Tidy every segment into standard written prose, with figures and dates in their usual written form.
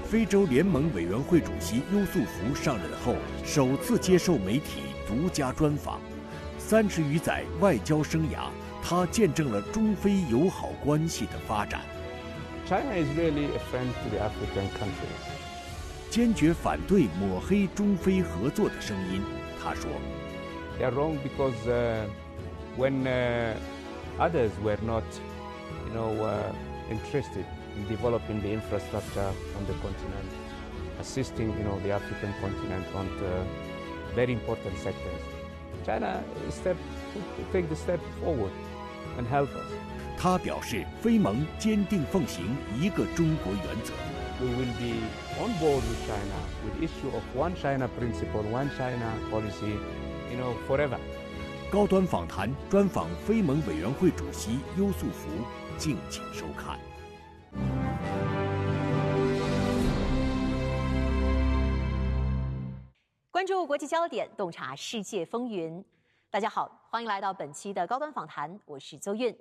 非洲联盟委员会主席优素福上任后，首次接受媒体独家专访。30余载外交生涯，他见证了中非友好关系的发展。China is really a friend to the African countries. 坚决反对抹黑中非合作的声音。他说 They are wrong because when others were not, interested in developing the infrastructure on the continent, assisting, the African continent on the very important sectors, China take the step forward and help us. 他表示，非盟坚定奉行一个中国原则。We will be on board with China with issue of one China principle, one China policy, forever. 高端访谈专访非盟委员会主席优素福，敬请收看。关注国际焦点，洞察世界风云。大家好，欢迎来到本期的高端访谈，我是邹韵。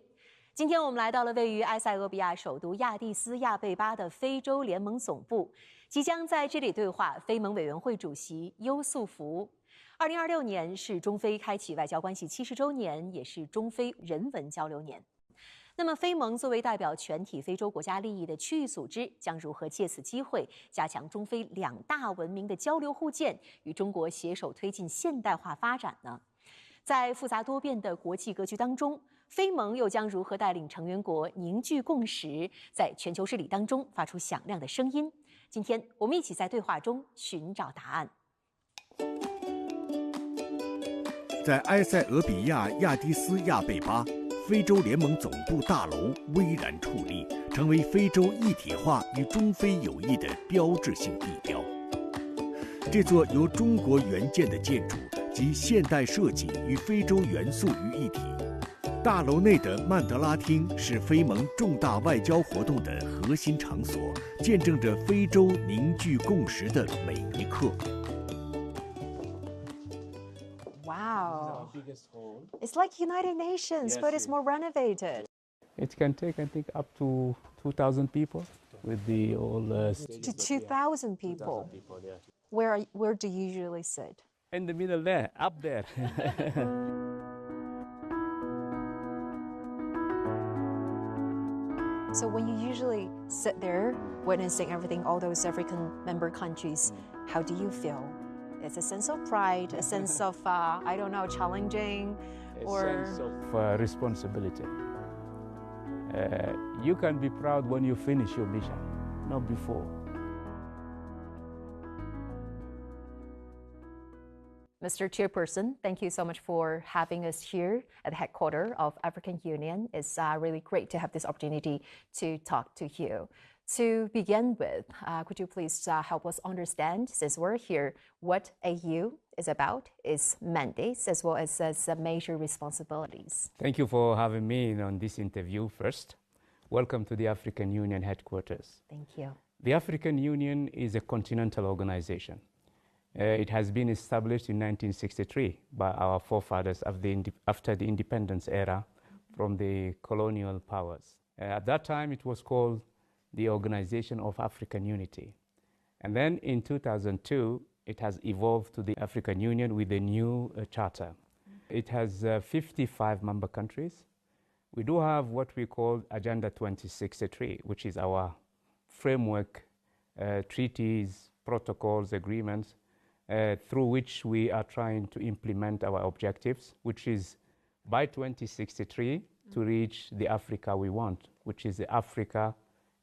今天我们来到了位于埃塞俄比亚首都亚的斯亚贝巴的非洲联盟总部，即将在这里对话非盟委员会主席优素福。2026年是中非开启外交关系70周年，也是中非人文交流年。那么，非盟作为代表全体非洲国家利益的区域组织，将如何借此机会加强中非两大文明的交流互鉴，与中国携手推进现代化发展呢？在复杂多变的国际格局当中，非盟又将如何带领成员国凝聚共识，在全球治理当中发出响亮的声音？今天我们一起在对话中寻找答案。在埃塞俄比亚亚的斯亚贝巴，非洲联盟总部大楼巍然矗立，成为非洲一体化与中非友谊的标志性地标。这座由中国援建的建筑集现代设计与非洲元素于一体。大楼内的曼德拉厅是非盟重大外交活动的核心场所，见证着非洲凝聚共识的每一刻。Wow, it's like United Nations, but it's more renovated. It can take, I think, up to 2,000 people with the all. To 2,000 people. Yeah. Where do you usually sit? In the middle there, up there. So when you usually sit there, witnessing everything, all those African member countries, how do you feel? It's a sense of pride, a sense of, challenging, or... A sense of responsibility. You can be proud when you finish your mission, not before. Mr. Chairperson, thank you so much for having us here at the headquarters of African Union. It's really great to have this opportunity to talk to you. To begin with, could you please help us understand, since we're here, what AU is about, its mandates, as well as its major responsibilities? Thank you for having me on this interview first. Welcome to the African Union headquarters. Thank you. The African Union is a continental organization. It has been established in 1963 by our forefathers after the independence era from the colonial powers. At that time, it was called the Organization of African Unity. And then in 2002, it has evolved to the African Union with a new charter. It has 55 member countries. We do have what we call Agenda 2063, which is our framework, treaties, protocols, agreements, through which we are trying to implement our objectives, which is by 2063 to reach the Africa we want, which is the Africa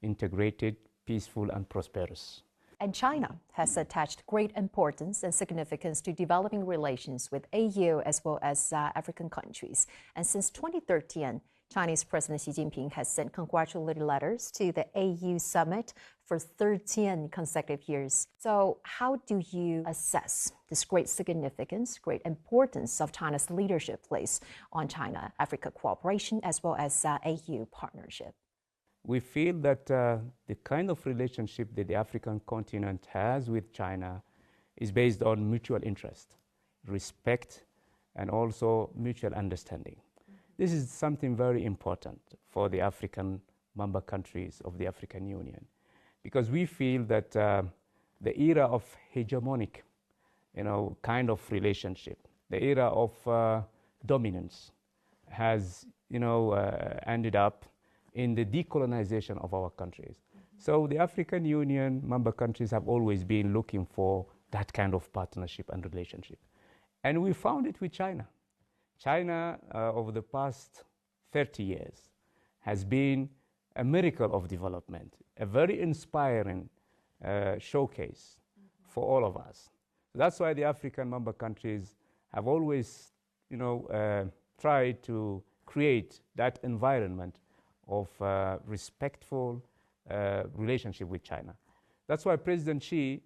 integrated, peaceful, and prosperous. And China has attached great importance and significance to developing relations with AU as well as African countries. And since 2013, Chinese President Xi Jinping has sent congratulatory letters to the AU summit for 13 consecutive years. So how do you assess this great significance, great importance of China's leadership place on China-Africa cooperation as well as AU partnership? We feel that the kind of relationship that the African continent has with China is based on mutual interest, respect, and also mutual understanding. This is something very important for the African member countries of the African Union. because we feel that the era of hegemonic, kind of relationship, the era of dominance has, ended up in the decolonization of our countries. So the African Union member countries have always been looking for that kind of partnership and relationship. And we found it with China. China, over the past 30 years, has been a miracle of development, a very inspiring showcase for all of us. That's why the African member countries have always, tried to create that environment of respectful relationship with China. That's why President Xi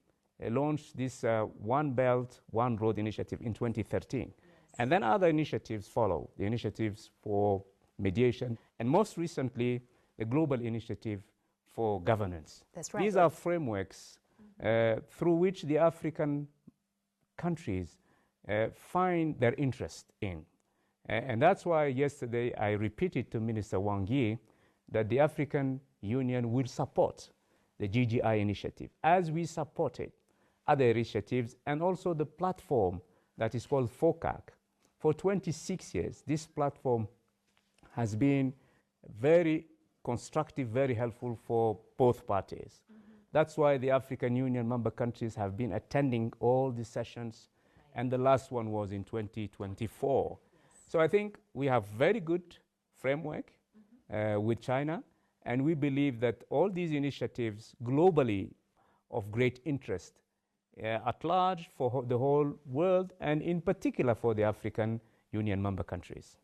launched this One Belt, One Road initiative in 2013. Yes. And then other initiatives follow, the initiatives for mediation, and most recently, the Global Initiative for Governance. That's right. These are frameworks through which the African countries find their interest in. And that's why yesterday I repeated to Minister Wang Yi that the African Union will support the GGI initiative as we supported other initiatives and also the platform that is called FOCAC. For 26 years, this platform has been very constructive, very helpful for both parties. That's why the African Union member countries have been attending all the sessions, and the last one was in 2024. So I think we have very good framework with China, and we believe that all these initiatives globally of great interest at large for the whole world, and in particular for the African Union member countries.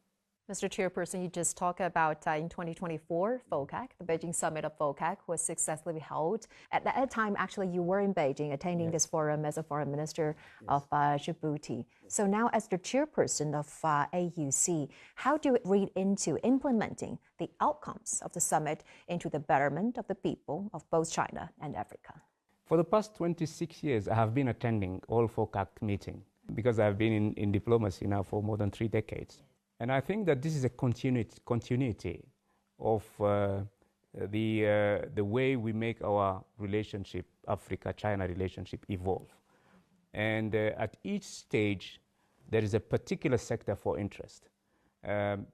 Mr. Chairperson, you just talked about in 2024, FOCAC, the Beijing summit of FOCAC was successfully held. At that time, actually, you were in Beijing attending this forum as a foreign minister of Djibouti. So now as the chairperson of AUC, how do you read into implementing the outcomes of the summit into the betterment of the people of both China and Africa? For the past 26 years, I have been attending all FOCAC meetings because I've been in diplomacy now for more than 3 decades. And I think that this is a continuity of the way we make our relationship, Africa-China relationship, evolve. And at each stage, there is a particular sector for interest.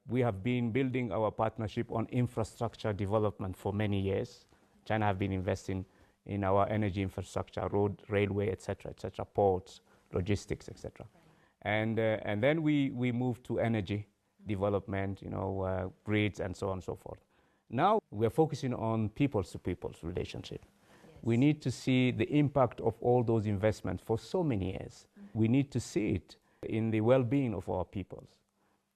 We have been building our partnership on infrastructure development for many years. China have been investing in our energy infrastructure, road, railway, etc., ports, logistics, etc. And then we moved to energy development, grids, and so on and so forth. Now we're focusing on peoples-to-peoples relationship. Yes. We need to see the impact of all those investments for so many years. We need to see it in the well-being of our peoples.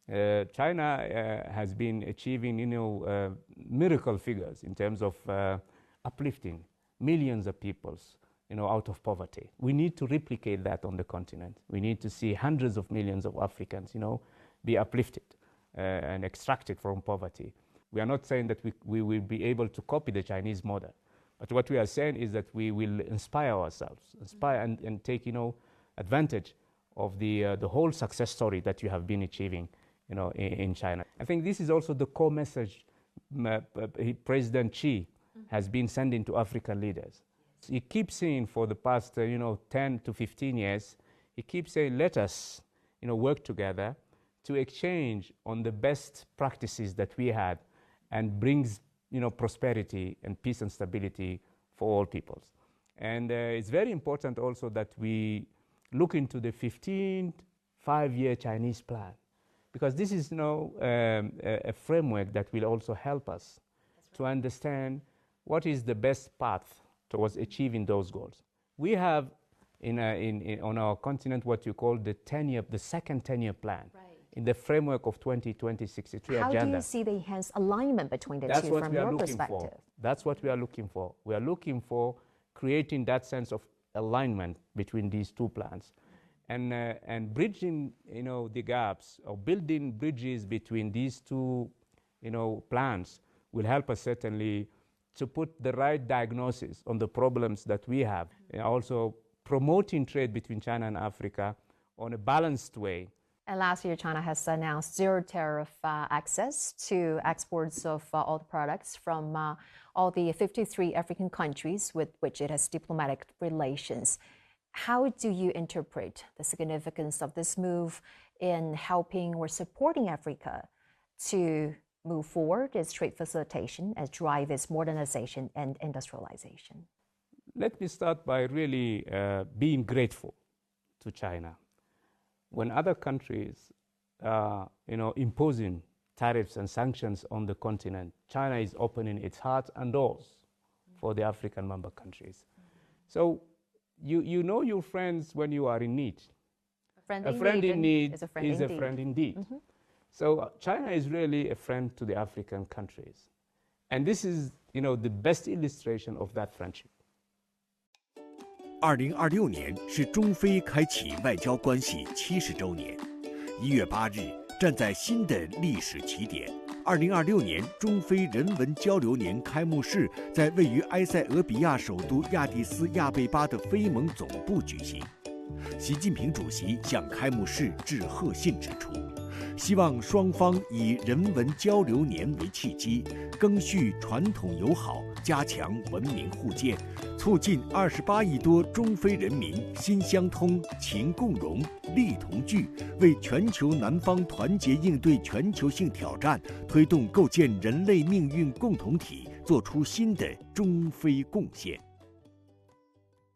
China has been achieving, miracle figures in terms of uplifting millions of peoples, out of poverty. We need to replicate that on the continent. We need to see hundreds of millions of Africans, be uplifted and extracted from poverty. We are not saying that we will be able to copy the Chinese model, but what we are saying is that we will inspire ourselves, and take, advantage of the whole success story that you have been achieving, in China. I think this is also the core message President Xi has been sending to African leaders. He keeps saying for the past, 10 to 15 years, he keeps saying, let us, work together to exchange on the best practices that we had and brings, prosperity and peace and stability for all peoples. And it's very important also that we look into the 15th five-year Chinese plan, because this is, a framework that will also help us to understand what is the best path towards achieving those goals. We have on our continent what you call the second 10-year plan. Right. In the framework of 2063 How agenda. do you see the enhanced alignment between the two from your perspective? That's what we are looking for. We are looking for creating that sense of alignment between these two plans, and bridging, the gaps, or building bridges between these two, plans will help us certainly to put the right diagnosis on the problems that we have. And also promoting trade between China and Africa on a balanced way, And last year, China has announced zero tariff access to exports of all the products from all the 53 African countries with which it has diplomatic relations. How do you interpret the significance of this move in helping or supporting Africa to move forward its trade facilitation and drive its modernization and industrialization? Let me start by really being grateful to China. When other countries are imposing tariffs and sanctions on the continent, China is opening its heart and doors for the African member countries. So you know your friends when you are in need. A friend in need is a friend indeed. Mm-hmm. So China is really a friend to the African countries. And this is the best illustration of that friendship. 2026年是中非开启外交关系70周年。1月8日，站在新的历史起点，2026年中非人文交流年开幕式在位于埃塞俄比亚首都亚的斯亚贝巴的非盟总部举行。习近平主席向开幕式致贺信指出，希望双方以人文交流年为契机，赓续传统友好，加强文明互鉴，促进28亿多中非人民心相通、情共融、力同聚，为全球南方团结应对全球性挑战、推动构建人类命运共同体做出新的中非贡献。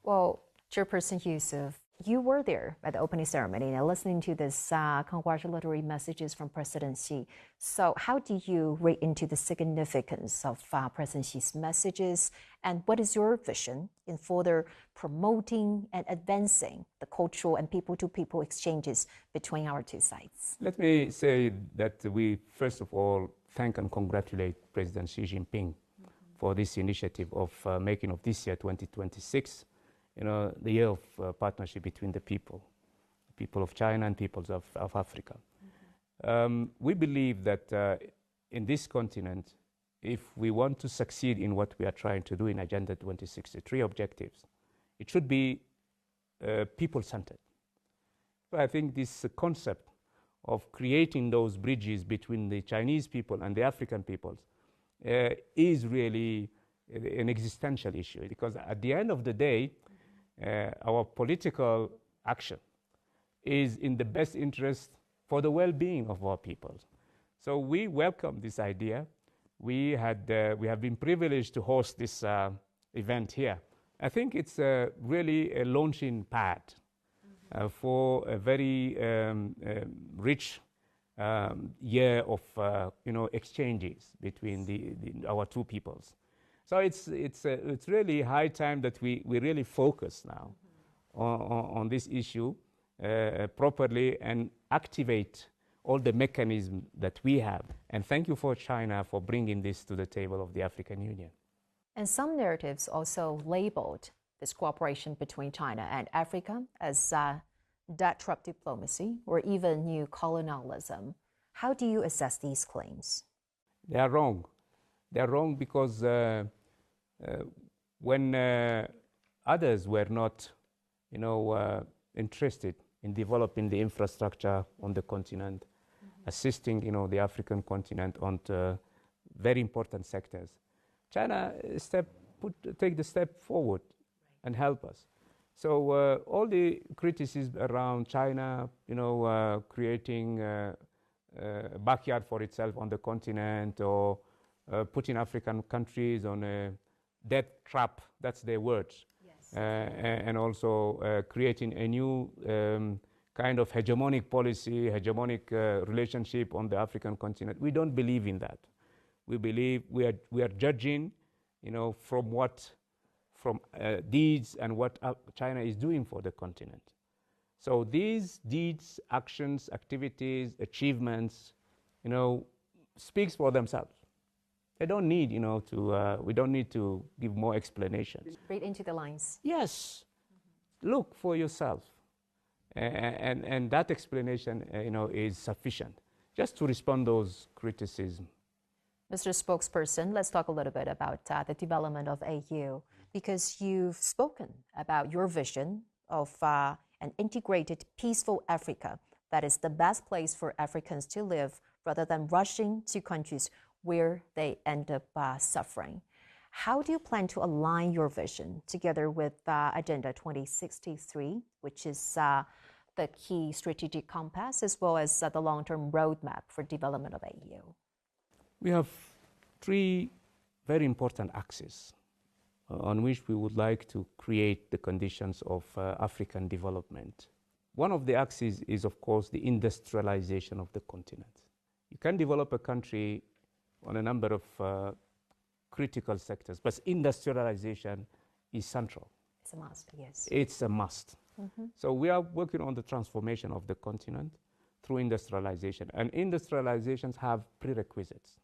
Well, Chairperson Yusuf, you were there at the opening ceremony and listening to this congratulatory messages from President Xi. So how do you read into the significance of President Xi's messages, and what is your vision in further promoting and advancing the cultural and people-to-people exchanges between our two sides? Let me say that we, first of all, thank and congratulate President Xi Jinping for this initiative of making of this year, 2026, the year of partnership between the people of China and peoples of Africa. We believe that in this continent, if we want to succeed in what we are trying to do in Agenda 2063 objectives, it should be people-centered. So I think this concept of creating those bridges between the Chinese people and the African peoples is really an existential issue, because at the end of the day, our political action is in the best interest for the well-being of our people. So we welcome this idea. We have been privileged to host this event here. I think it's really a launching pad for a very rich year of exchanges between our two peoples. So it's really high time that we really focus now on this issue properly and activate all the mechanisms that we have. And thank you for China for bringing this to the table of the African Union. And some narratives also labeled this cooperation between China and Africa as debt trap diplomacy or even new colonialism. How do you assess these claims? They are wrong. They are wrong because when others were not, interested in developing the infrastructure on the continent, assisting, the African continent on very important sectors, China take the step forward and help us. So all the criticism around China, creating a backyard for itself on the continent or putting African countries on a debt trap, that's their words. Yes. And also creating a new kind of hegemonic policy, hegemonic relationship on the African continent. We don't believe in that. We believe we are judging, from deeds and what China is doing for the continent. So these deeds, actions, activities, achievements, speaks for themselves. They don't need, we don't need to give more explanations. Read into the lines. Yes. Look for yourself. And that explanation, is sufficient just to respond to those criticisms. Mr. Spokesperson, let's talk a little bit about the development of AU, because you've spoken about your vision of an integrated, peaceful Africa that is the best place for Africans to live rather than rushing to countries where they end up suffering. How do you plan to align your vision together with Agenda 2063, which is the key strategic compass, as well as the long-term roadmap for development of AU? We have three very important axes on which we would like to create the conditions of African development. One of the axes is, of course, the industrialization of the continent. You can develop a country on a number of critical sectors, but industrialization is central. It's a must, yes. It's a must. So we are working on the transformation of the continent through industrialization, and industrializations have prerequisites.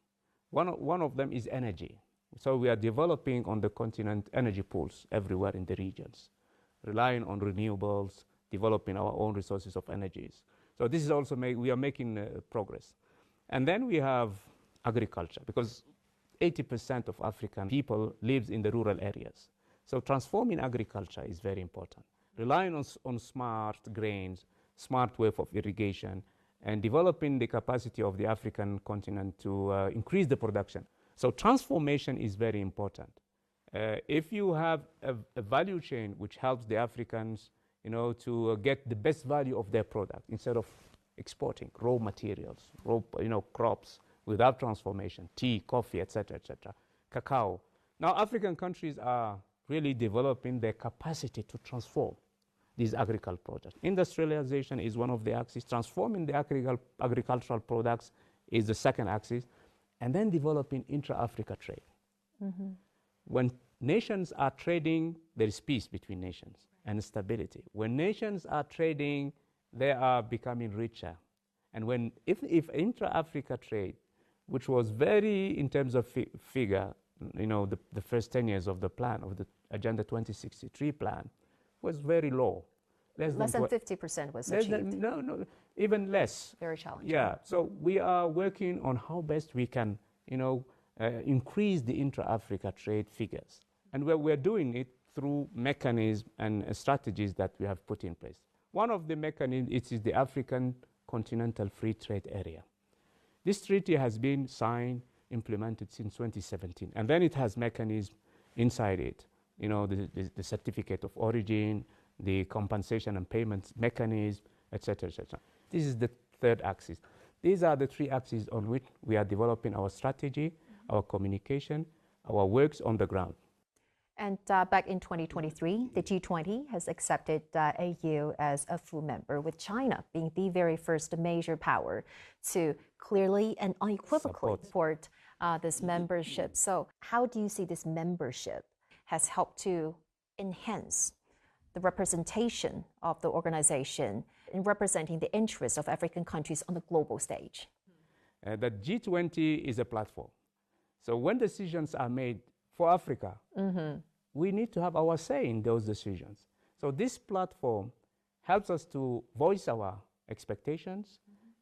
One of them is energy. So we are developing on the continent energy pools everywhere in the regions, relying on renewables, developing our own resources of energies. So this is also, we are making progress. And then we have agriculture, because 80% of African people lives in the rural areas. So transforming agriculture is very important. Relying on smart grains, smart way of irrigation, and developing the capacity of the African continent to increase the production. So transformation is very important. If you have a value chain which helps the Africans, to get the best value of their product instead of exporting raw materials, crops without transformation, tea, coffee, etc., cacao. Now, African countries are really developing their capacity to transform these agricultural products. Industrialization is one of the axes. Transforming the agricultural products is the second axis. And then developing intra-Africa trade. When nations are trading, there is peace between nations and stability. When nations are trading, they are becoming richer. And if intra-Africa trade, which was very, in terms of figure, the first 10 years of the plan, of the Agenda 2063 plan, was very low. Less than 50% was achieved. No, even less. Very challenging. Yeah, so we are working on how best we can, increase the intra-Africa trade figures. And we're doing it through mechanisms and strategies that we have put in place. One of the mechanisms is the African Continental Free Trade Area. This treaty has been signed, implemented since 2017, and then it has mechanisms inside it. The certificate of origin, the compensation and payments mechanism, etc., etc. This is the third axis. These are the three axes on which we are developing our strategy, our communication, our works on the ground. And back in 2023, the G20 has accepted AU as a full member, with China being the very first major power to clearly and unequivocally support this membership. So how do you see this membership has helped to enhance the representation of the organization in representing the interests of African countries on the global stage? The G20 is a platform. So when decisions are made for Africa, we need to have our say in those decisions. So this platform helps us to voice our expectations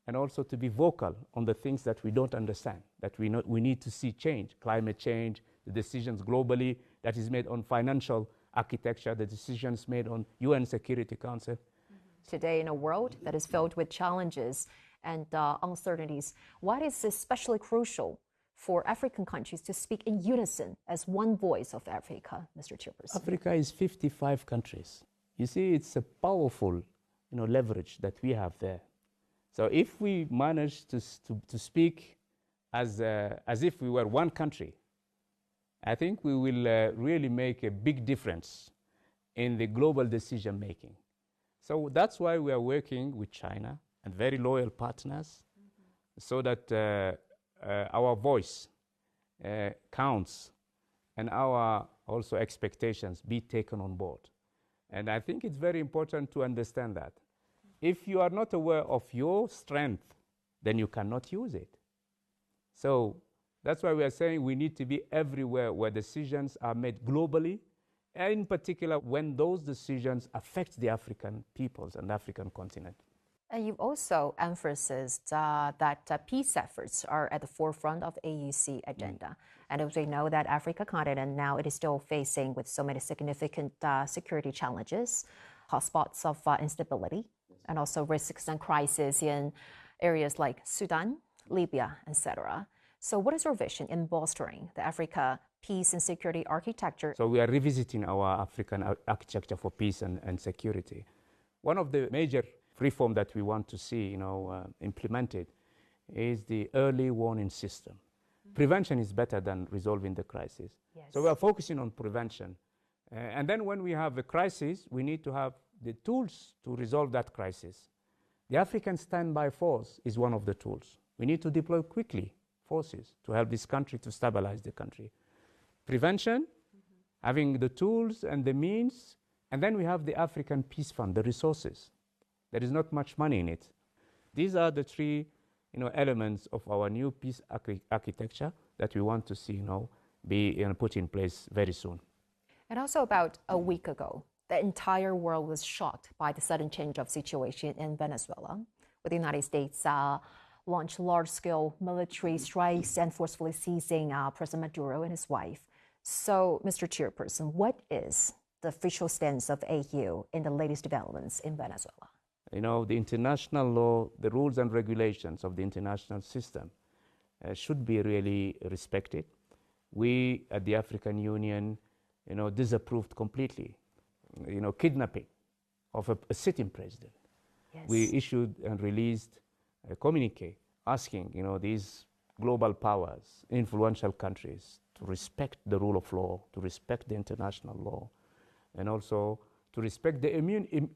and also to be vocal on the things that we don't understand, that we need to see change, climate change, the decisions globally that is made on financial architecture, the decisions made on UN Security Council. Today, in a world that is filled with challenges and uncertainties, what is especially crucial for African countries to speak in unison as one voice of Africa, Mr. Chairperson? Africa is 55 countries. You see, it's a powerful leverage that we have there. So if we manage to speak as if we were one country, I think we will really make a big difference in the global decision making. So that's why we are working with China and very loyal partners, so that our voice counts and our also expectations be taken on board. And I think it's very important to understand that. If you are not aware of your strength, then you cannot use it. So that's why we are saying we need to be everywhere where decisions are made globally, and in particular when those decisions affect the African peoples and the African continent. And you've also emphasized that peace efforts are at the forefront of the AUC agenda. And as we know that Africa continent now, it is still facing with so many significant security challenges, hotspots of instability, and also risks and crises in areas like Sudan, Libya, etc. So what is your vision in bolstering the Africa peace and security architecture? So we are revisiting our African architecture for peace and security. One of the major reform that we want to see, implemented is the early warning system. Prevention is better than resolving the crisis. Yes. So we are focusing on prevention. And then when we have a crisis, we need to have the tools to resolve that crisis. The African standby force is one of the tools. We need to deploy quickly forces to help this country to stabilize the country. Prevention, having the tools and the means, and then we have the African Peace Fund, the resources. There is not much money in it. These are the three elements of our new peace architecture that we want to see be put in place very soon. And also about a week ago, the entire world was shocked by the sudden change of situation in Venezuela, with the United States launched large-scale military strikes and forcefully seizing President Maduro and his wife. So, Mr. Chairperson, what is the official stance of AU in the latest developments in Venezuela? The international law, the rules and regulations of the international system should be really respected. We at the African Union, disapproved completely, kidnapping of a sitting president. Yes. We issued and released a communique asking, these global powers, influential countries, to respect the rule of law, to respect the international law, and also to respect the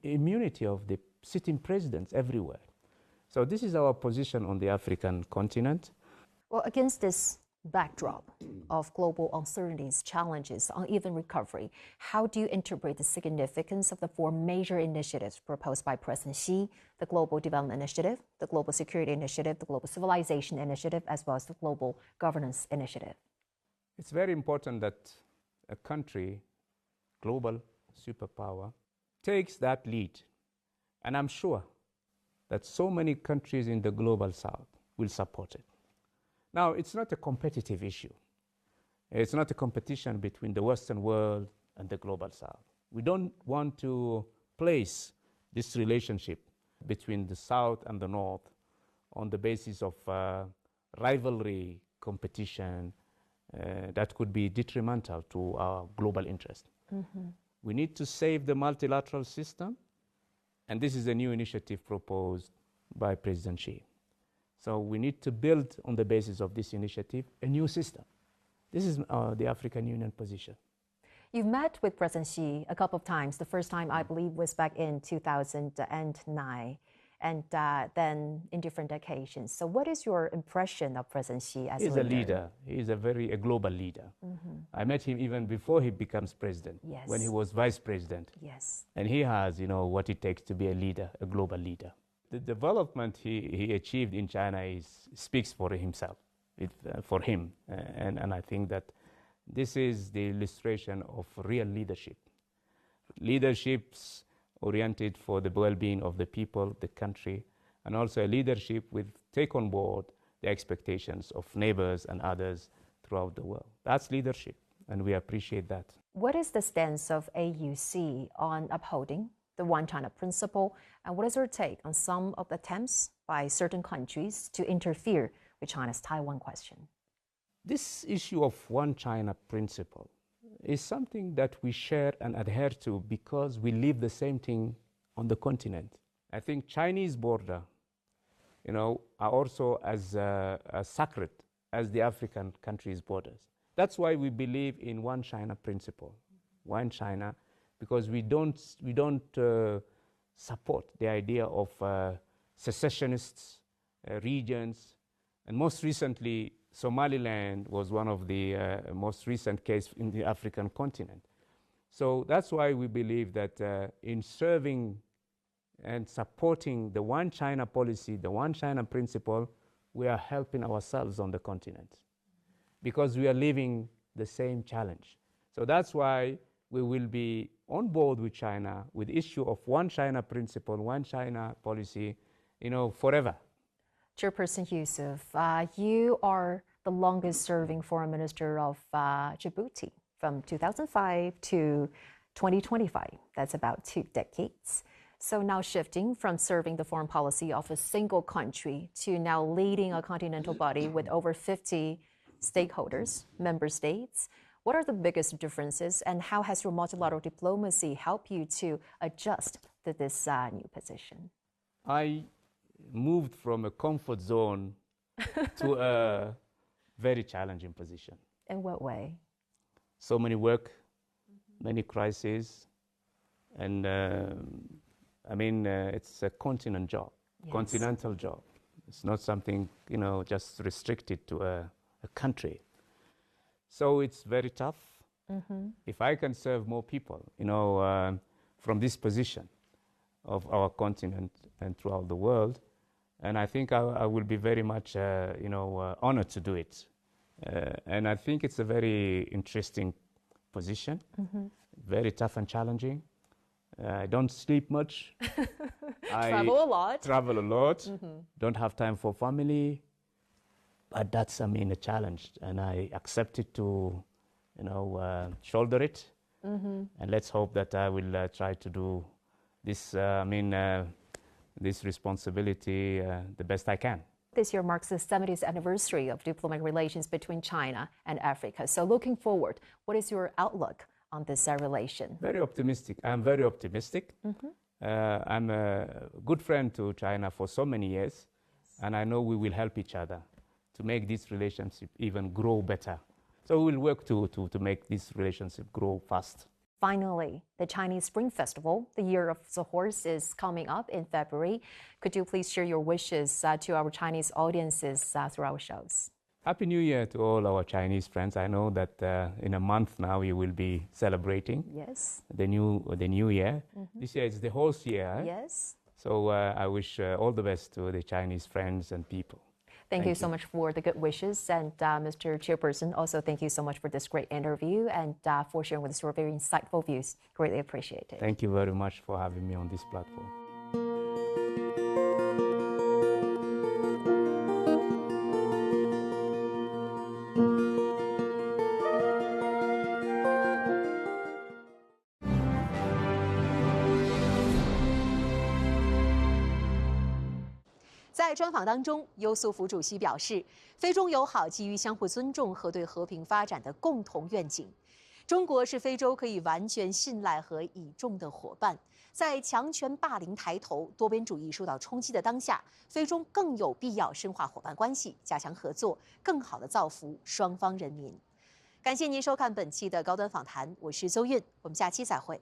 immunity of the sitting presidents everywhere. So this is our position on the African continent. Well, against this backdrop of global uncertainties, challenges, uneven recovery, how do you interpret the significance of the four major initiatives proposed by President Xi, the Global Development Initiative, the Global Security Initiative, the Global Civilization Initiative, as well as the Global Governance Initiative? It's very important that a country, global superpower, takes that lead. And I'm sure that so many countries in the global south will support it. Now, it's not a competitive issue. It's not a competition between the Western world and the global south. We don't want to place this relationship between the south and the north on the basis of rivalry, competition, that could be detrimental to our global interest. Mm-hmm. We need to save the multilateral system, and this is a new initiative proposed by President Xi. So we need to build on the basis of this initiative a new system. This is the African Union position. You've met with President Xi a couple of times. The first time, I believe, was back in 2009, and then in different occasions. So what is your impression of President Xi as a leader? He's a leader. He's a global leader. Mm-hmm. I met him even before he becomes president, yes, when he was vice president. Yes. And he has, what it takes to be a leader, a global leader. The development he achieved in China speaks for himself, for him. And I think that this is the illustration of real leadership. Leaderships oriented for the well-being of the people, the country, and also a leadership with take on board the expectations of neighbors and others throughout the world. That's leadership, and we appreciate that. What is the stance of AUC on upholding the One China principle, and what is your take on some of the attempts by certain countries to interfere with China's Taiwan question? This issue of One China principle is something that we share and adhere to because we live the same thing on the continent. I think Chinese border, are also as sacred as the African countries' borders. That's why we believe in One China principle, One China, because we don't support the idea of secessionists, regions, and most recently, Somaliland was one of the most recent cases in the African continent. So that's why we believe that in serving and supporting the One China policy, the One China principle, we are helping ourselves on the continent because we are living the same challenge. So that's why we will be on board with China with the issue of One China principle, One China policy, forever. Chairperson Yusuf, you are the longest-serving foreign minister of Djibouti from 2005 to 2025. That's about 2 decades. So now shifting from serving the foreign policy of a single country to now leading a continental body with over 50 stakeholders, member states. What are the biggest differences and how has your multilateral diplomacy helped you to adjust to this new position? I moved from a comfort zone to a very challenging position. In what way? So many work, many crises, and it's a continental job. It's not something, just restricted to a country. So it's very tough. If I can serve more people, from this position of our continent and throughout the world, and I think I will be very much, honored to do it. And I think it's a very interesting position, very tough and challenging. I don't sleep much. Travel a lot. Don't have time for family. But that's, a challenge. And I accept it to, shoulder it. And let's hope that I will try to do this, this responsibility the best I can. This year marks the 70th anniversary of diplomatic relations between China and Africa. So looking forward, what is your outlook on this relation? Very optimistic. I'm very optimistic. I'm a good friend to China for so many years, and I know we will help each other to make this relationship even grow better. So we will work to make this relationship grow fast. Finally, the Chinese Spring Festival, the Year of the Horse, is coming up in February. Could you please share your wishes to our Chinese audiences through our shows? Happy New Year to all our Chinese friends. I know that in a month now you will be celebrating the new year. This year is the horse year. Yes. So I wish all the best to the Chinese friends and people. Thank you so much for the good wishes. And Mr. Chairperson, also thank you so much for this great interview and for sharing with us your very insightful views. Greatly appreciate it. Thank you very much for having me on this platform. 在专访当中，优素福主席表示，非中友好基于相互尊重和对和平发展的共同愿景。中国是非洲可以完全信赖和倚重的伙伴。在强权霸凌抬头、多边主义受到冲击的当下，非中更有必要深化伙伴关系，加强合作，更好地造福双方人民。感谢您收看本期的高端访谈，我是邹韵，我们下期再会。